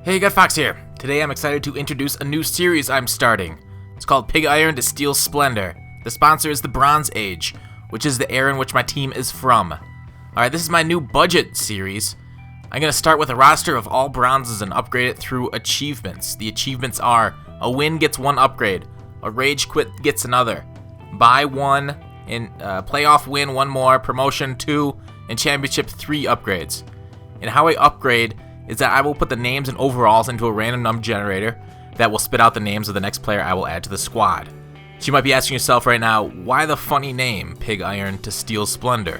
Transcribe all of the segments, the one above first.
Hey, Gut Fox here. Today I'm excited to introduce a new series I'm starting. It's called Pig Iron to Steel Splendor. The sponsor is the Bronze Age, which is the era in which my team is from. Alright, this is my new budget series. I'm going to start with a roster of all bronzes and upgrade it through achievements. The achievements are: a win gets one upgrade, a rage quit gets another, buy one, and playoff win one more, promotion 2, and championship 3 upgrades. And how I upgrade is that I will put the names and overalls into a random number generator that will spit out the names of the next player I will add to the squad. So you might be asking yourself right now, why the funny name, Pig Iron to Steel Splendor?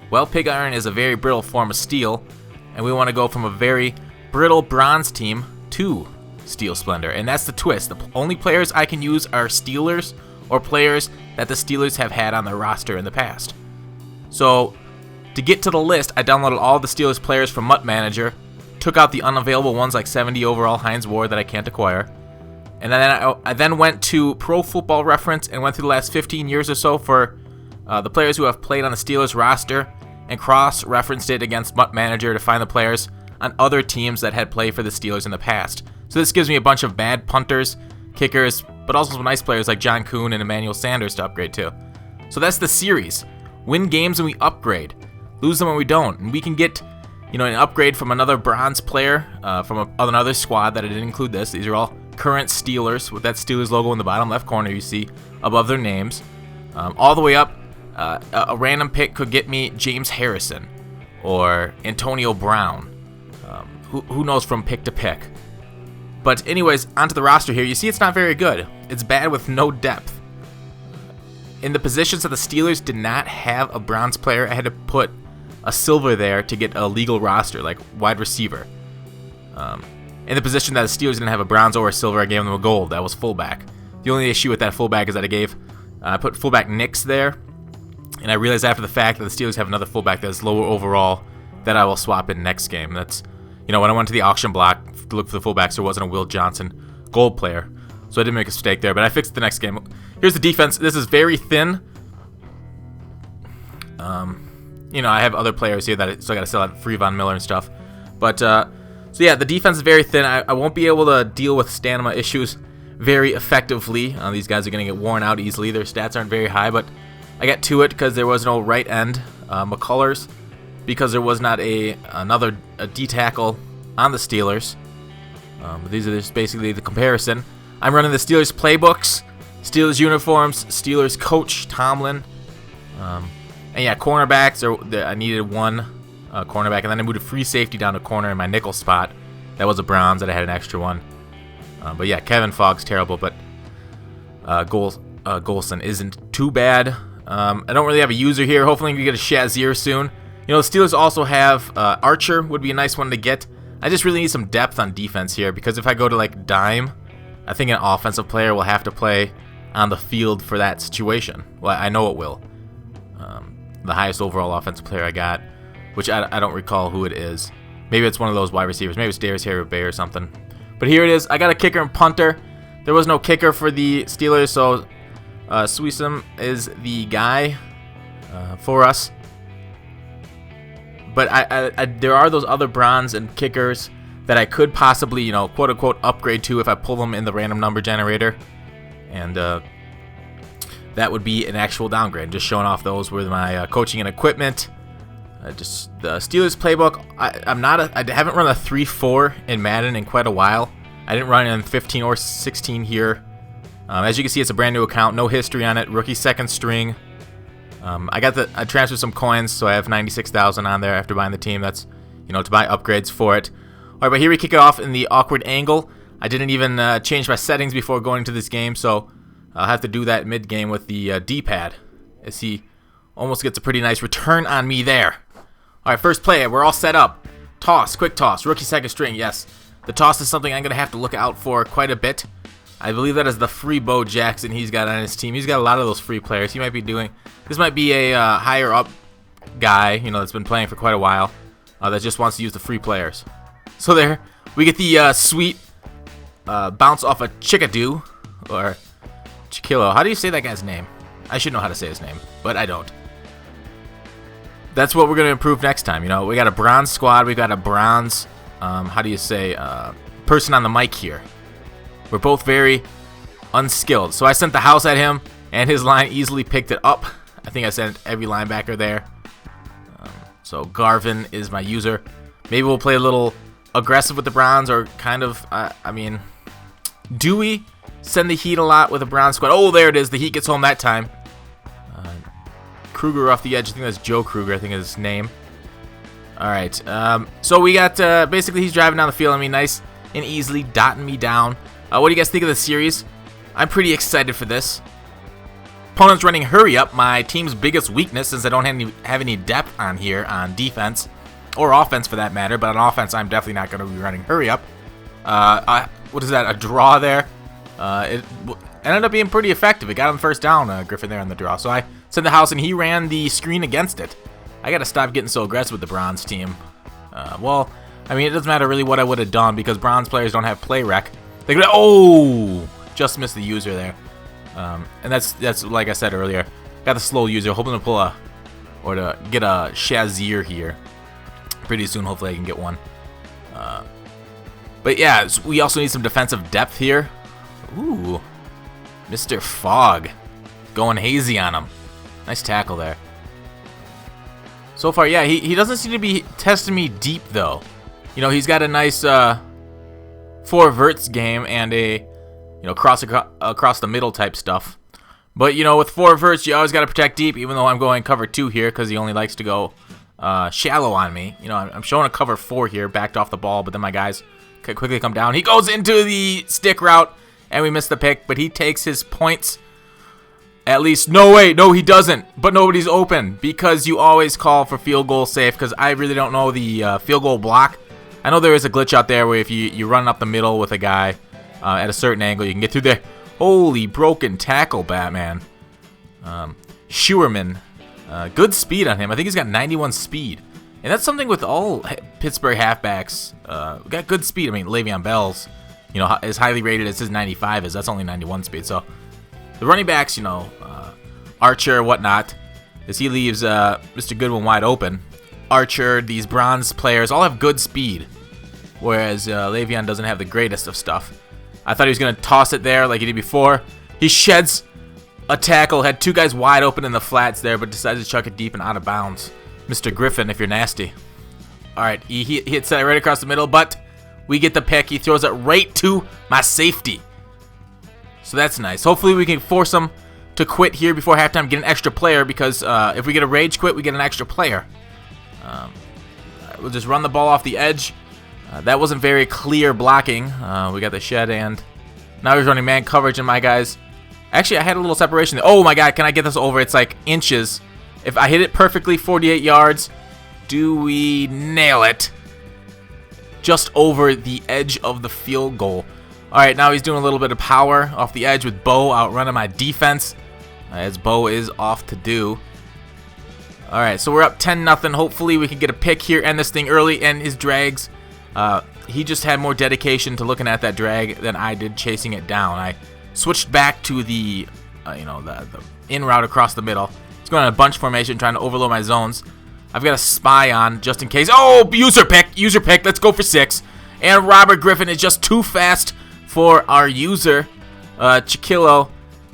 Well, pig iron is a very brittle form of steel, and we want to go from a very brittle bronze team to Steel Splendor, and that's the twist. The only players I can use are Steelers or players that the Steelers have had on their roster in the past. So to get to the list, I downloaded all the Steelers players from MUT Manager, took out the unavailable ones like 70 overall Heinz Ward that I can't acquire, and then I then went to Pro Football Reference and went through the last 15 years or so for the players who have played on the Steelers roster and cross-referenced it against MUT Manager to find the players on other teams that had played for the Steelers in the past. So this gives me a bunch of bad punters, kickers, but also some nice players like John Kuhn and Emmanuel Sanders to upgrade to. So that's the series. Win games and we upgrade. Lose them when we don't. And we can get an upgrade from another bronze player from another squad that I didn't include this. These are all current Steelers with that Steelers logo in the bottom left corner you see above their names. All the way up, a random pick could get me James Harrison or Antonio Brown. Who knows from pick to pick. But anyways, onto the roster here. You see it's not very good. It's bad with no depth. In the positions that the Steelers did not have a bronze player, I had to put a silver there to get a legal roster, like wide receiver. In the position that the Steelers didn't have a bronze or a silver, I gave them a gold. That was fullback. The only issue with that fullback is that I put fullback Nix there, and I realized after the fact that the Steelers have another fullback that's lower overall that I will swap in next game. That's, when I went to the auction block to look for the fullbacks, there wasn't a Will Johnson gold player, so I didn't make a mistake there, but I fixed it the next game. Here's the defense. This is very thin. I have other players here that I still got to sell out, Free Von Miller and stuff. But, so yeah, the defense is very thin. I won't be able to deal with stamina issues very effectively. These guys are going to get worn out easily. Their stats aren't very high, but I got to it because there was no right end McCullers, because there was not another D-tackle on the Steelers. These are just basically the comparison. I'm running the Steelers playbooks, Steelers uniforms, Steelers coach Tomlin. And yeah, cornerbacks, I needed one cornerback, and then I moved a free safety down to corner in my nickel spot. That was a bronze that I had an extra one. But yeah, Kevin Fogg's terrible, but Golson isn't too bad. I don't really have a user here. Hopefully we get a Shazier soon. The Steelers also have Archer, would be a nice one to get. I just really need some depth on defense here, because if I go to like dime, I think an offensive player will have to play on the field for that situation. Well, I know it will. The highest overall offensive player I got, which I don't recall who it is. Maybe it's one of those wide receivers. Maybe it's Darius Harry-Bay or something. But here it is. I got a kicker and punter. There was no kicker for the Steelers, so Swisum is the guy for us. But there are those other bronze and kickers that I could possibly, quote-unquote, upgrade to if I pull them in the random number generator. And that would be an actual downgrade. Just showing off those with my coaching and equipment. Just the Steelers playbook. I haven't run a 3-4 in Madden in quite a while. I didn't run it in 15 or 16 here. As you can see, it's a brand new account. No history on it. Rookie second string. I transferred some coins, so I have 96,000 on there after buying the team. That's, to buy upgrades for it. All right, but here we kick it off in the awkward angle. I didn't even change my settings before going to this game, so I'll have to do that mid-game with the D-pad, as he almost gets a pretty nice return on me there. All right, first play. We're all set up. Toss, quick toss, rookie second string, yes. The toss is something I'm going to have to look out for quite a bit. I believe that is the free Bo Jackson he's got on his team. He's got a lot of those free players. He might be doing... This might be a higher-up guy, that's been playing for quite a while, that just wants to use the free players. So there, we get the sweet bounce off a Chickadoo, or Chiquillo. How do you say that guy's name? I should know how to say his name, but I don't. That's what we're going to improve next time. We got a bronze squad. We got a bronze, person on the mic here. We're both very unskilled. So I sent the house at him, and his line easily picked it up. I think I sent every linebacker there. So Garvin is my user. Maybe we'll play a little aggressive with the Browns, or kind of, I mean, do we send the heat a lot with the Browns squad? Oh, there it is. The heat gets home that time. Kruger off the edge. I think that's Joe Kruger, I think is his name. All right. So we got, basically he's driving down the field. I mean, nice and easily dotting me down. What do you guys think of the series? I'm pretty excited for this. Opponent's running hurry up, my team's biggest weakness, since I don't have any depth on here on defense, or offense for that matter. But on offense, I'm definitely not going to be running hurry up. What is that, a draw there? It ended up being pretty effective. It got him first down, Griffin, there on the draw. So I sent the house, and he ran the screen against it. I got to stop getting so aggressive with the Bronze team. Well, I mean, it doesn't matter really what I would have done, because Bronze players don't have play rec. They could, oh, just missed the user there. And that's like I said earlier. Got the slow user, hoping to pull or to get a Shazier here pretty soon. Hopefully I can get one. But yeah, we also need some defensive depth here. Ooh, Mr. Fogg going hazy on him. Nice tackle there. So far, yeah, he doesn't seem to be testing me deep though. You know, he's got a nice 4 verts game and a across the middle type stuff. But, you know, with 4 verts, you always got to protect deep, even though I'm going cover 2 here because he only likes to go shallow on me. You know, I'm showing a cover 4 here, backed off the ball, but then my guys could quickly come down. He goes into the stick route, and we missed the pick, but he takes his points. At least, no, wait, no, he doesn't. But nobody's open because you always call for field goal safe, because I really don't know the field goal block. I know there is a glitch out there where if you run up the middle with a guy, at a certain angle, you can get through there. Holy broken tackle, Batman. Schuerman. Good speed on him. I think he's got 91 speed. And that's something with all Pittsburgh halfbacks. Got good speed. I mean, Le'Veon Bell's, you know, as highly rated as his 95 is. That's only 91 speed. So the running backs, you know, Archer, whatnot, as he leaves Mr. Goodwin wide open. Archer, these Bronze players all have good speed, whereas Le'Veon doesn't have the greatest of stuff. I thought he was going to toss it there like he did before. He sheds a tackle, had 2 guys wide open in the flats there, but decided to chuck it deep and out of bounds. Mr. Griffin, if you're nasty. All right, he hits that right across the middle, but we get the pick. He throws it right to my safety. So that's nice. Hopefully we can force him to quit here before halftime, get an extra player, because if we get a rage quit, we get an extra player. We'll just run the ball off the edge. That wasn't very clear blocking. We got the shed, and now he's running man coverage, and my guys... Actually, I had a little separation there. Oh my god, can I get this over? It's like inches. If I hit it perfectly, 48 yards, do we nail it? Just over the edge of the field goal. All right, now he's doing a little bit of power off the edge with Bo outrunning my defense, as Bo is off to do. All right, so we're up 10-0. Hopefully we can get a pick here, end this thing early, and his drags... he just had more dedication to looking at that drag than I did chasing it down. I switched back to the, the in route across the middle. He's going on a bunch formation, trying to overload my zones. I've got a spy on just in case. Oh, user pick. Let's go for 6. And Robert Griffin is just too fast for our user, Chiquillo,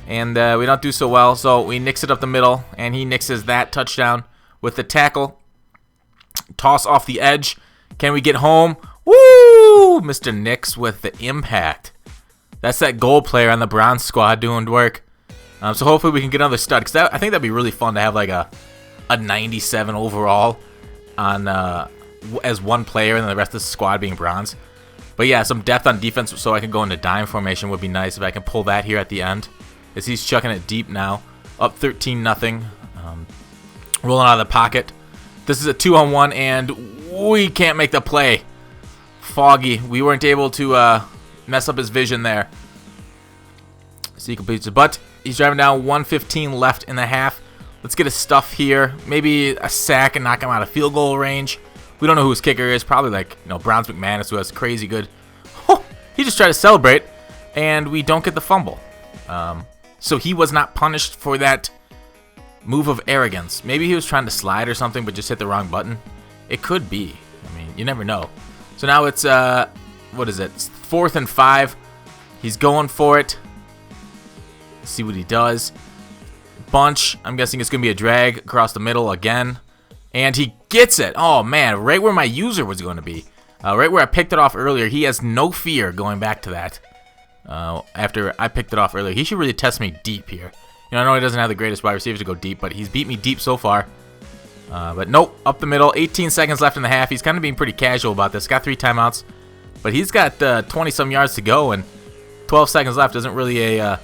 and we don't do so well. So we nix it up the middle, and he nixes that touchdown with the tackle. Toss off the edge. Can we get home? Woo! Mr. Nix with the impact. That's that goal player on the Browns squad doing work. So hopefully we can get another stud, because I think that'd be really fun to have like a 97 overall on as one player, and then the rest of the squad being Bronze. But yeah, some depth on defense so I can go into dime formation would be nice if I can pull that here at the end, as he's chucking it deep now. Up 13-0. Rolling out of the pocket. This is a 2-on-1, and we can't make the play. Foggy. We weren't able to mess up his vision there. So he completes it. But he's driving down 1:15 left in the half. Let's get his stuff here. Maybe a sack and knock him out of field goal range. We don't know who his kicker is. Probably like, Browns McManus, who has crazy good. Oh, he just tried to celebrate, and we don't get the fumble. So he was not punished for that move of arrogance. Maybe he was trying to slide or something, but just hit the wrong button. It could be. I mean, you never know. So now it's what is it? It's 4th and 5. He's going for it. Let's see what he does. Bunch. I'm guessing it's going to be a drag across the middle again. And he gets it. Oh, man. Right where my user was going to be. Right where I picked it off earlier. He has no fear going back to that. After I picked it off earlier. He should really test me deep here. You know, I know he doesn't have the greatest wide receivers to go deep, but he's beat me deep so far. But nope, up the middle. 18 seconds left in the half. He's kind of being pretty casual about this. Got 3 timeouts. But he's got 20-some yards to go, and 12 seconds left isn't really a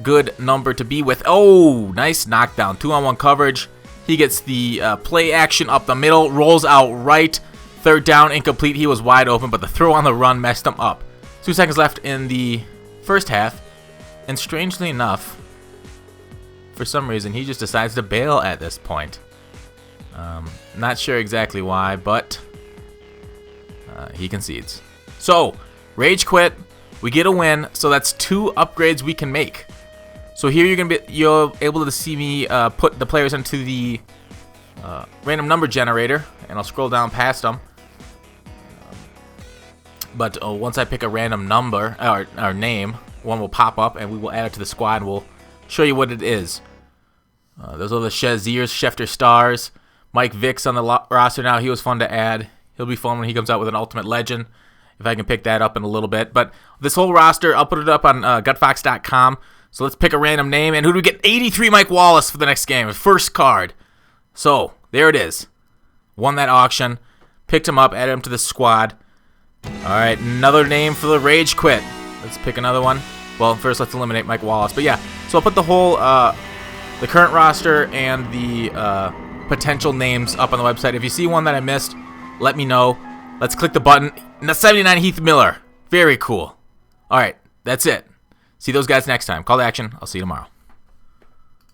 good number to be with. Oh, nice knockdown. 2-on-1 coverage. He gets the play action up the middle. Rolls out right. 3rd down, incomplete. He was wide open, but the throw on the run messed him up. 2 seconds left in the first half. And strangely enough, for some reason, he just decides to bail at this point. Not sure exactly why, but he concedes. So, rage quit. We get a win, so that's 2 upgrades we can make. So here you're able to see me put the players into the random number generator, and I'll scroll down past them. But once I pick a random number or name, one will pop up, and we will add it to the squad, and we'll show you what it is. Those are the Shaziers, Schefter Stars. Mike Vick's on the roster now. He was fun to add. He'll be fun when he comes out with an Ultimate Legend, if I can pick that up in a little bit. But this whole roster, I'll put it up on gutfox.com. So let's pick a random name. And who do we get? 83 Mike Wallace for the next game. First card. So, there it is. Won that auction. Picked him up, added him to the squad. Alright, another name for the Rage Quit. Let's pick another one. Well, first let's eliminate Mike Wallace. But yeah, so I'll put the whole, the current roster and the potential names up on the website. If you see one that I missed, let me know. Let's click the button. And that's 79 Heath Miller. Very cool. Alright, that's it. See those guys next time. Call to action. I'll see you tomorrow.